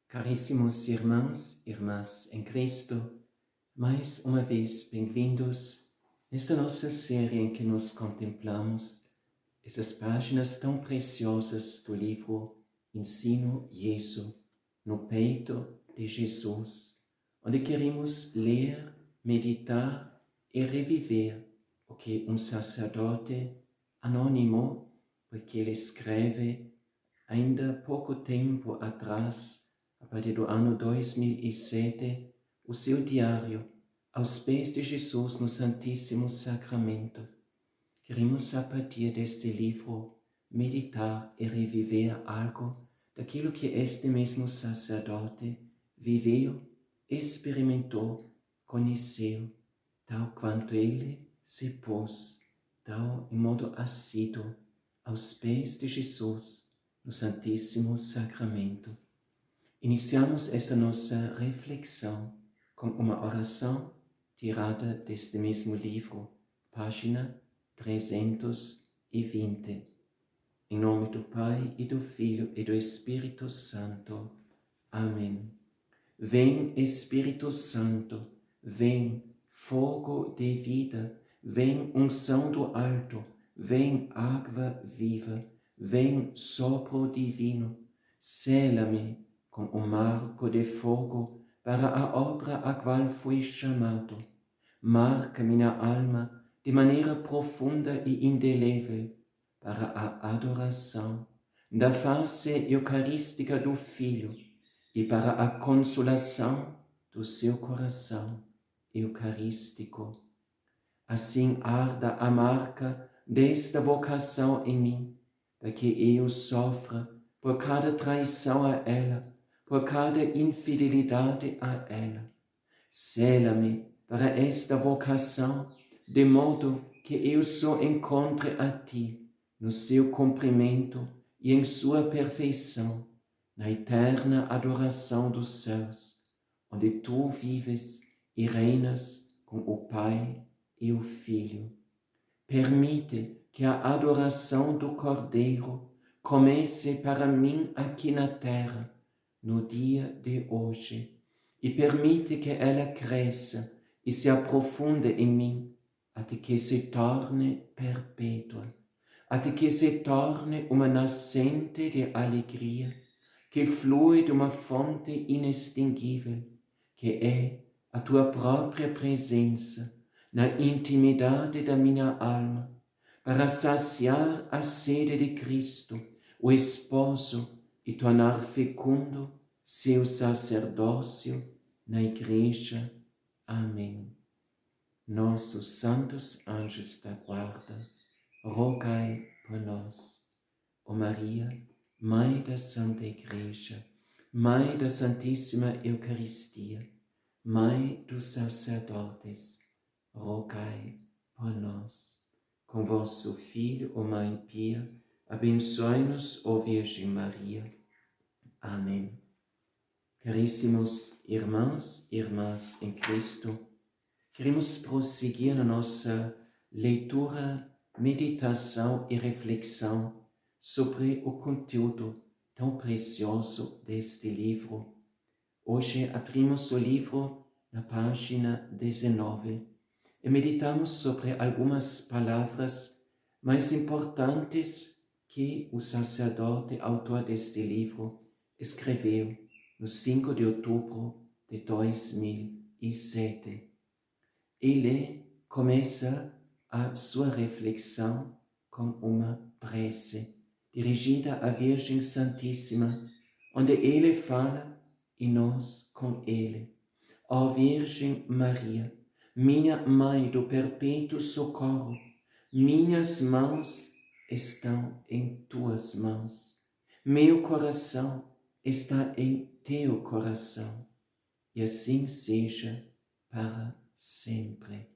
Caríssimos irmãos e irmãs em Cristo, mais uma vez bem-vindos nesta nossa série em que nos contemplamos essas páginas tão preciosas do livro Ensino Jesu, no peito de Jesus, onde queremos ler, meditar e reviver o que um sacerdote anônimo, porque ele escreve ainda pouco tempo atrás, a partir do ano 2007, o seu diário aos pés de Jesus no Santíssimo Sacramento. Queremos, a partir deste livro, meditar e reviver algo daquilo que este mesmo sacerdote viveu, experimentou, conheceu, tal quanto ele se pôs, tal em modo assíduo, aos pés de Jesus no Santíssimo Sacramento. Iniciamos esta nossa reflexão com uma oração tirada deste mesmo livro, página 320. Em nome do Pai, e do Filho, e do Espírito Santo. Amém. Vem, Espírito Santo, vem, fogo de vida, vem, unção do alto, vem, água viva, vem, sopro divino, sela-me com o marco de fogo para a obra a qual fui chamado. Marca minha alma de maneira profunda e indelével para a adoração da face eucarística do Filho e para a consolação do seu coração eucarístico. Assim arda a marca desta vocação em mim, para que eu sofra por cada traição a ela, por cada infidelidade a ela. Sela-me para esta vocação, de modo que eu só encontre a ti, no seu cumprimento e em sua perfeição, na eterna adoração dos céus, onde tu vives e reinas com o Pai e o Filho. Permite que a adoração do Cordeiro comece para mim aqui na terra, no dia de hoje, e permite que ela cresça e se aprofunde em mim, até que se torne perpétua, até que se torne uma nascente de alegria, que flui de uma fonte inextinguível, que é a tua própria presença na intimidade da minha alma, para saciar a sede de Cristo, o esposo, e tornar fecundo seu sacerdócio na Igreja. Amém. Nossos santos anjos da guarda, rogai por nós. Ó Maria, Mãe da Santa Igreja, Mãe da Santíssima Eucaristia, Mãe dos sacerdotes, rogai por nós. Com vosso Filho, ó Mãe Pia, abençoai-nos, ó Virgem Maria. Amém. Caríssimos irmãos e irmãs em Cristo, queremos prosseguir na nossa leitura, meditação e reflexão sobre o conteúdo tão precioso deste livro. Hoje abrimos o livro na página 19 e meditamos sobre algumas palavras mais importantes que o sacerdote autor deste livro escreveu no 5 de outubro de 2007. Ele começa a sua reflexão com uma prece dirigida à Virgem Santíssima, onde ele fala e nós com ele. Ó Virgem Maria, minha Mãe do perpétuo socorro, minhas mãos estão em tuas mãos. Meu coração está em teu coração. E assim seja para sempre.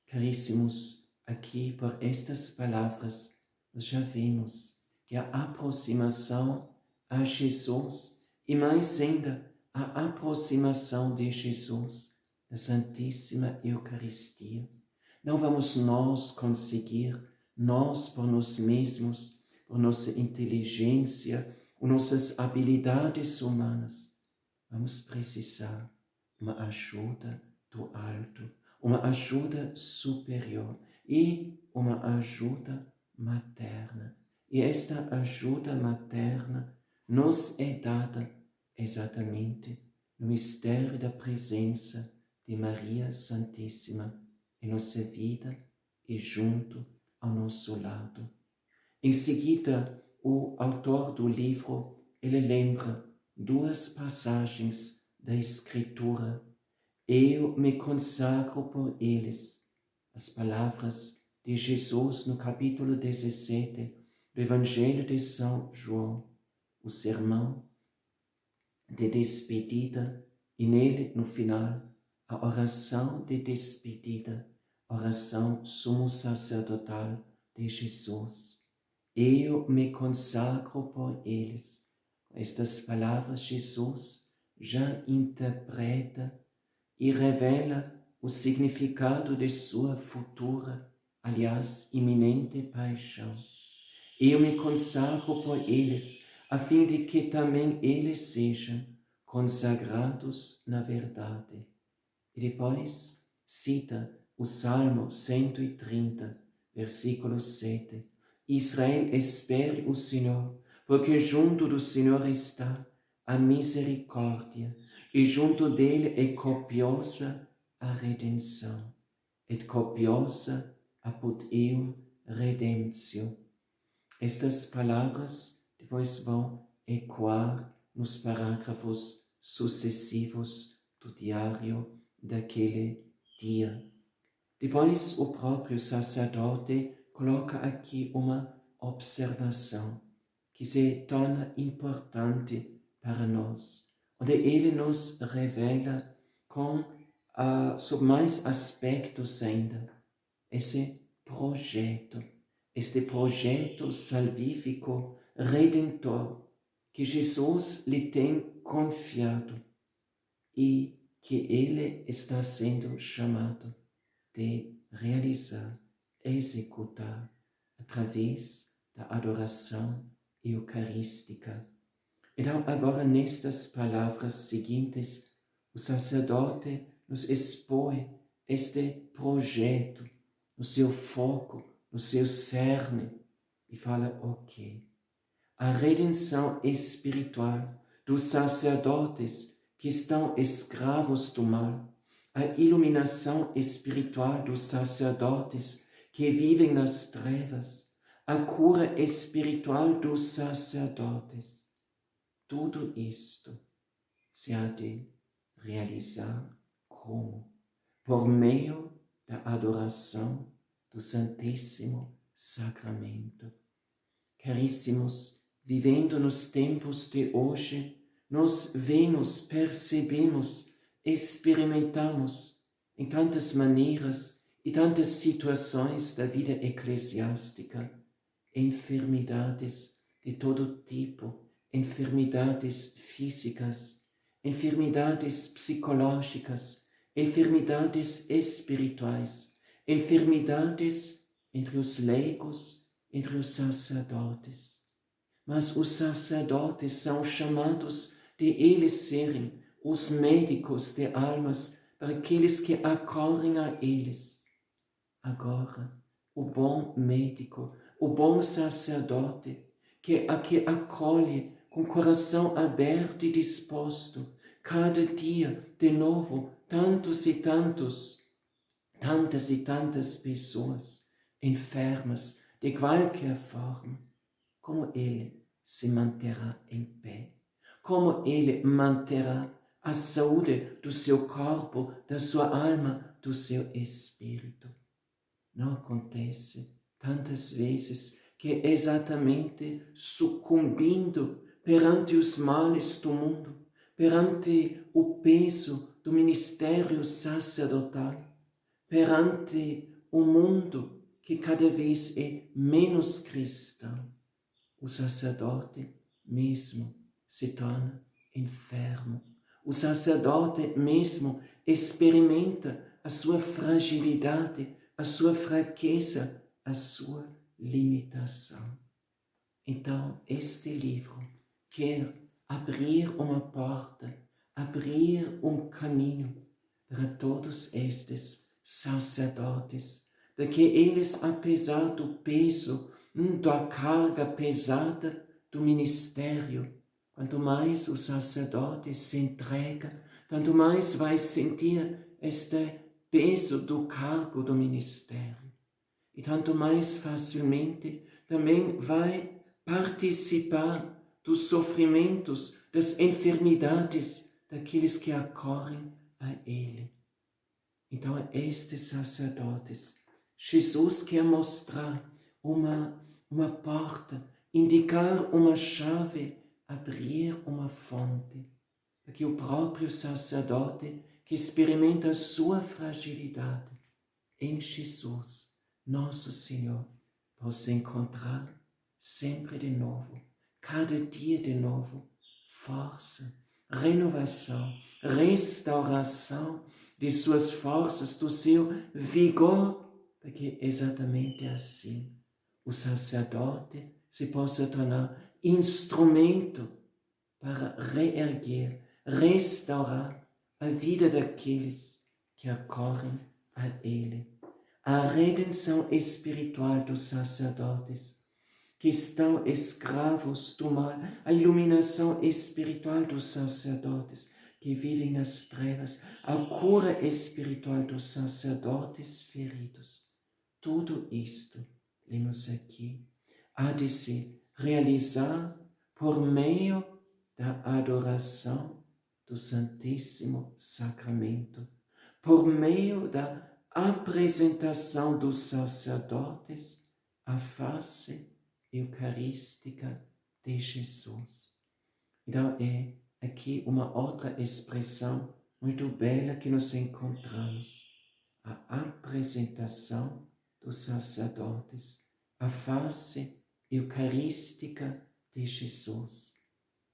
Caríssimos, aqui por estas palavras nós já vemos que a aproximação a Jesus e mais ainda a aproximação de Jesus na Santíssima Eucaristia não vamos nós conseguir, nós por nós mesmos, por nossa inteligência, por nossas habilidades humanas, vamos precisar uma ajuda do alto, uma ajuda superior e uma ajuda materna. E esta ajuda materna nos é dada exatamente no mistério da presença de Maria Santíssima em nossa vida e junto ao nosso lado. Em seguida, o autor do livro, ele lembra duas passagens da Escritura. Eu me consagro por eles. As palavras de Jesus no capítulo 17 do Evangelho de São João, o sermão de despedida, e nele, no final, a oração de despedida, oração sumo sacerdotal de Jesus. Eu me consagro por eles. Estas palavras Jesus já interpreta e revela o significado de sua futura, aliás, iminente paixão. Eu me consagro por eles, a fim de que também eles sejam consagrados na verdade. E depois cita o Salmo 130, versículo 7. Israel, espere o Senhor, porque junto do Senhor está a misericórdia, e junto dele é copiosa a redenção, et copiosa apud eum redemptio. Estas palavras depois vão ecoar nos parágrafos sucessivos do diário daquele dia. Depois o próprio sacerdote coloca aqui uma observação que se torna importante para nós, onde ele nos revela sob mais aspectos ainda, esse projeto salvífico, redentor, que Jesus lhe tem confiado e que ele está sendo chamado de realizar, executar, através da adoração eucarística. Então, agora, nestas palavras seguintes, o sacerdote nos expõe este projeto no seu foco, no seu cerne, e fala, ok, a redenção espiritual dos sacerdotes que estão escravos do mal, a iluminação espiritual dos sacerdotes que vivem nas trevas, a cura espiritual dos sacerdotes. Tudo isto se há de realizar como? Por meio da adoração do Santíssimo Sacramento. Caríssimos, vivendo nos tempos de hoje, nós vemos, percebemos, experimentamos em tantas maneiras e tantas situações da vida eclesiástica enfermidades de todo tipo, enfermidades físicas, enfermidades psicológicas, enfermidades espirituais, enfermidades entre os leigos, entre os sacerdotes. Mas os sacerdotes são chamados de eles serem os médicos de almas para aqueles que acorrem a eles. Agora, o bom médico, o bom sacerdote, que acolhe com coração aberto e disposto, cada dia de novo, tantas e tantas pessoas enfermas de qualquer forma, como ele se manterá em pé, como ele manterá a saúde do seu corpo, da sua alma, do seu espírito. Não acontece tantas vezes que exatamente sucumbindo perante os males do mundo, perante o peso do ministério sacerdotal, perante o mundo que cada vez é menos cristão, o sacerdote mesmo se torna enfermo. O sacerdote mesmo experimenta a sua fragilidade, a sua fraqueza, a sua limitação. Então, este livro quer abrir uma porta abrir caminho para todos estes sacerdotes, de que eles, apesar do peso, da carga pesada do ministério, quanto mais o sacerdote se entrega, tanto mais vai sentir este peso do cargo do ministério. E tanto mais facilmente também vai participar dos sofrimentos, das enfermidades daqueles que acorrem a Ele. Então, estes sacerdotes, Jesus quer mostrar uma porta, indicar uma chave, abrir uma fonte, para que o próprio sacerdote, que experimenta a sua fragilidade em Jesus, nosso Senhor, possa encontrar sempre de novo, cada dia de novo, força, renovação, restauração de suas forças, do seu vigor, porque exatamente assim o sacerdote se possa tornar instrumento para reerguer, restaurar a vida daqueles que acorrem a Ele. A redenção espiritual dos sacerdotes, que estão escravos do mal, a iluminação espiritual dos sacerdotes, que vivem nas trevas, a cura espiritual dos sacerdotes feridos. Tudo isto, lemos aqui, há de se realizar por meio da adoração do Santíssimo Sacramento, por meio da apresentação dos sacerdotes à face eucarística de Jesus. Então é aqui uma outra expressão muito bela que nos encontramos, a apresentação dos sacerdotes à face eucarística de Jesus.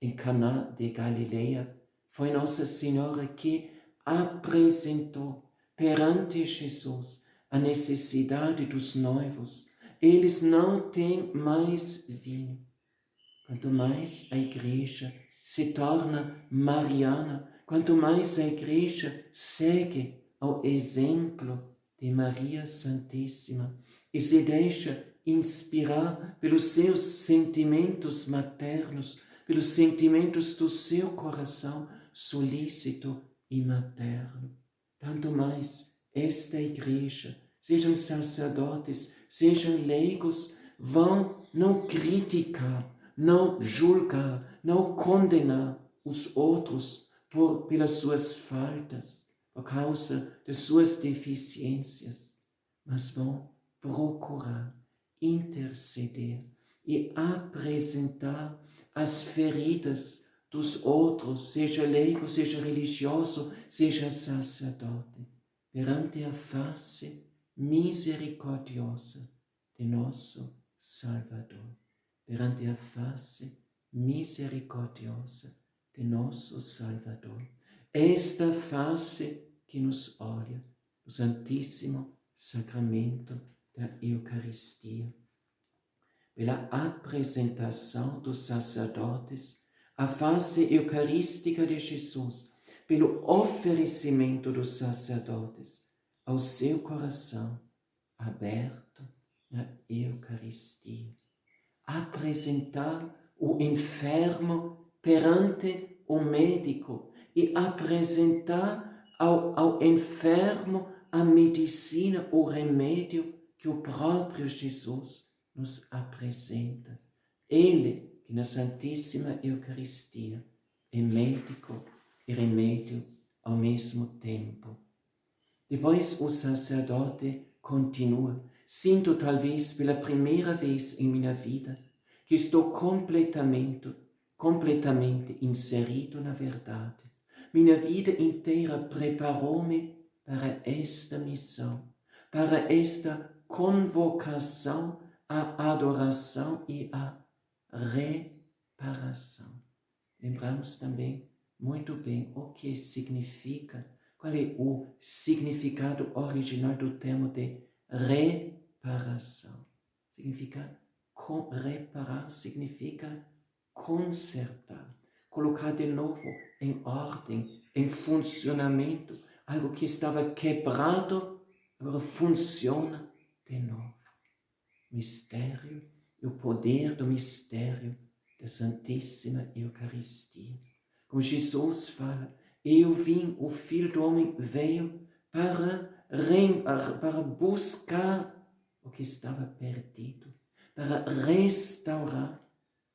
Em Caná de Galileia, foi Nossa Senhora que apresentou perante Jesus a necessidade dos noivos. Eles não têm mais vinho. Quanto mais a igreja se torna mariana, quanto mais a igreja segue ao exemplo de Maria Santíssima e se deixa inspirar pelos seus sentimentos maternos, pelos sentimentos do seu coração solícito e materno. Tanto mais esta igreja, sejam sacerdotes, sejam leigos, vão não criticar, não julgar, não condenar os outros pelas suas faltas, por causa de suas deficiências, mas vão procurar interceder e apresentar as feridas dos outros, seja leigo, seja religioso, seja sacerdote, perante a face misericordiosa de nosso Salvador, perante a face misericordiosa de nosso Salvador. Esta face que nos olha, o Santíssimo Sacramento da Eucaristia, pela apresentação dos sacerdotes, a face eucarística de Jesus, pelo oferecimento dos sacerdotes ao seu coração aberto na Eucaristia. Apresentar o enfermo perante o médico e apresentar ao enfermo a medicina, o remédio que o próprio Jesus nos apresenta. Ele, que na Santíssima Eucaristia é médico e remédio ao mesmo tempo. Depois o sacerdote continua: sinto talvez pela primeira vez em minha vida que estou completamente inserido na verdade. Minha vida inteira preparou-me para esta missão, para esta convocação à adoração e à reparação. Lembramos também muito bem o que significa, qual é o significado original do termo de reparação. Reparar significa consertar, colocar de novo em ordem, em funcionamento. Algo que estava quebrado, agora funciona de novo. Mistério e o poder do mistério da Santíssima Eucaristia. Como Jesus fala, eu vim, o Filho do Homem veio para buscar o que estava perdido, para restaurar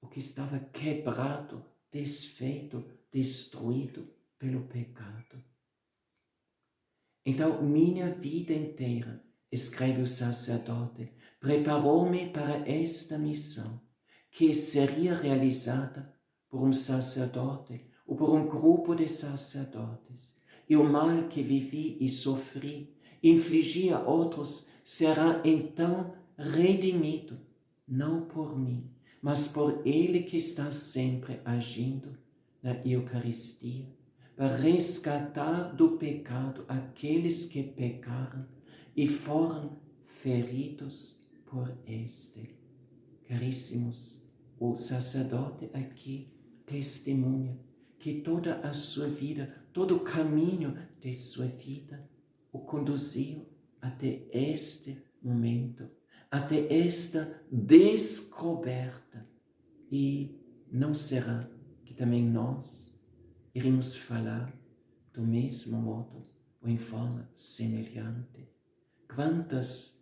o que estava quebrado, desfeito, destruído pelo pecado. Então, minha vida inteira, escreve o sacerdote, preparou-me para esta missão, que seria realizada por um sacerdote ou por um grupo de sacerdotes. E o mal que vivi e sofri, infligi a outros, será então redimido, não por mim, mas por Ele que está sempre agindo na Eucaristia, para resgatar do pecado aqueles que pecaram e foram feridos por este. Caríssimos, o sacerdote aqui testemunha que toda a sua vida, todo o caminho de sua vida o conduziu até este momento, até esta descoberta. E não será que também nós iremos falar do mesmo modo ou em forma semelhante? Quantas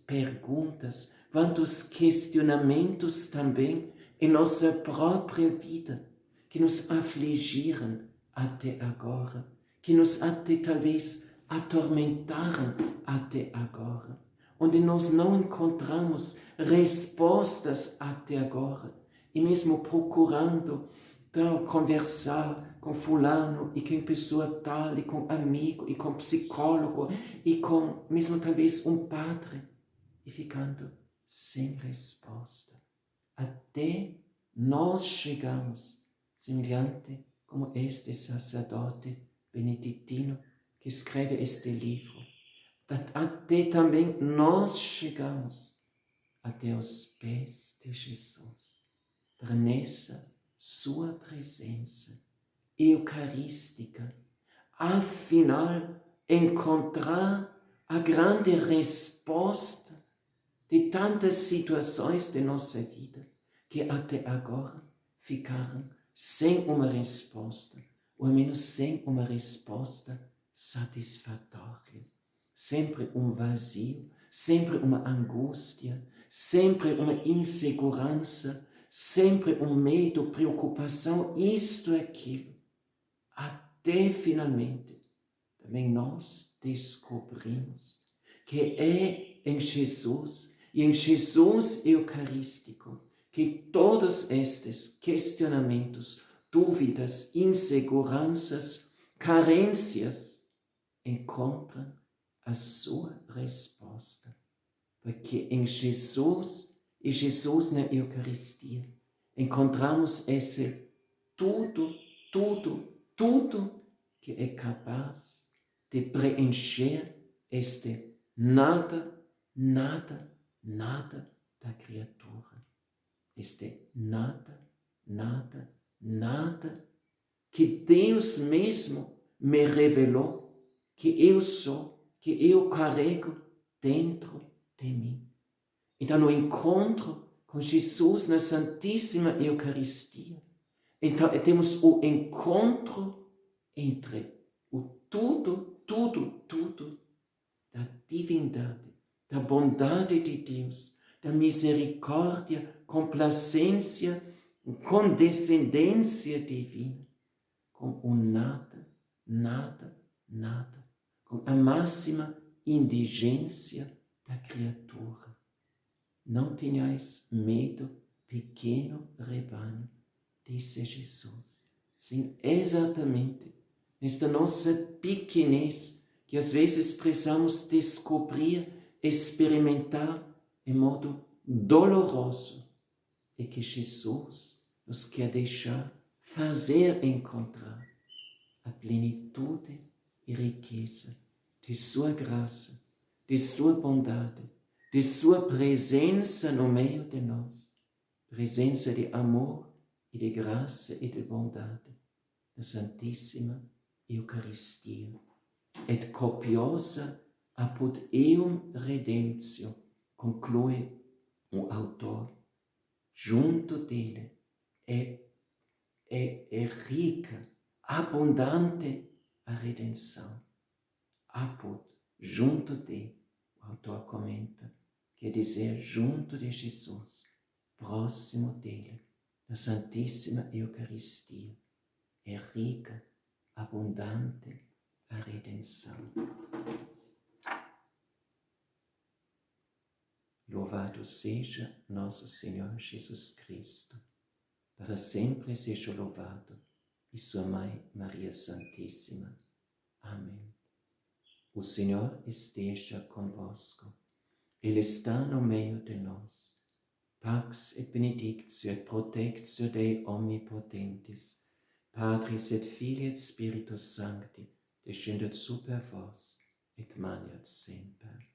perguntas, quantos questionamentos também em nossa própria vida que nos afligiram até agora, que nos até talvez atormentaram até agora, onde nós não encontramos respostas até agora, e mesmo procurando conversar com fulano e com pessoa tal, e com amigo, e com psicólogo, e com mesmo talvez um padre, e ficando sem resposta. Até nós chegamos, semelhante como este sacerdote beneditino que escreve este livro, até também nós chegamos até os pés de Jesus, para nessa sua presença eucarística, afinal encontrar a grande resposta de tantas situações de nossa vida que até agora ficaram sem uma resposta, ou ao menos sem uma resposta satisfatória. Sempre um vazio, sempre uma angústia, sempre uma insegurança, sempre um medo, preocupação, isto e aquilo. Até finalmente, também nós descobrimos que é em Jesus e em Jesus Eucarístico que todos estes questionamentos, dúvidas, inseguranças, carências encontram a sua resposta. Porque em Jesus e Jesus na Eucaristia encontramos esse tudo que é capaz de preencher este nada da criatura. Este nada que Deus mesmo me revelou, que eu sou, que eu carrego dentro de mim. Então, no encontro com Jesus na Santíssima Eucaristia, então temos o encontro entre o tudo da divindade, da bondade de Deus, da misericórdia, complacência, condescendência divina, com o nada, com a máxima indigência da criatura. Não tenhais medo, pequeno rebanho, disse Jesus. Sim, exatamente nesta nossa pequenez, que às vezes precisamos descobrir, experimentar em modo doloroso, e que Jesus nos quer deixar fazer encontrar a plenitude e riqueza de sua graça, de sua bondade, de sua presença no meio de nós, presença de amor, e de graça e de bondade da Santissima Eucaristia, et copiosa apud eum redemptio, conclui o autor, junto dele é rica, abundante a redenção. Apud, junto de, o autor comenta, quer dizer junto de Jesus, próximo dele, da Santíssima Eucaristia, é rica, abundante a redenção. Louvado seja nosso Senhor Jesus Cristo, para sempre seja louvado, e sua Mãe Maria Santíssima. Amém. O Senhor esteja convosco, Ele está no meio de nós. Pax et benedictio et protectio Dei omnipotentis, Patris et Filii et Spiritus Sancti, descendet super vos, et maniat semper.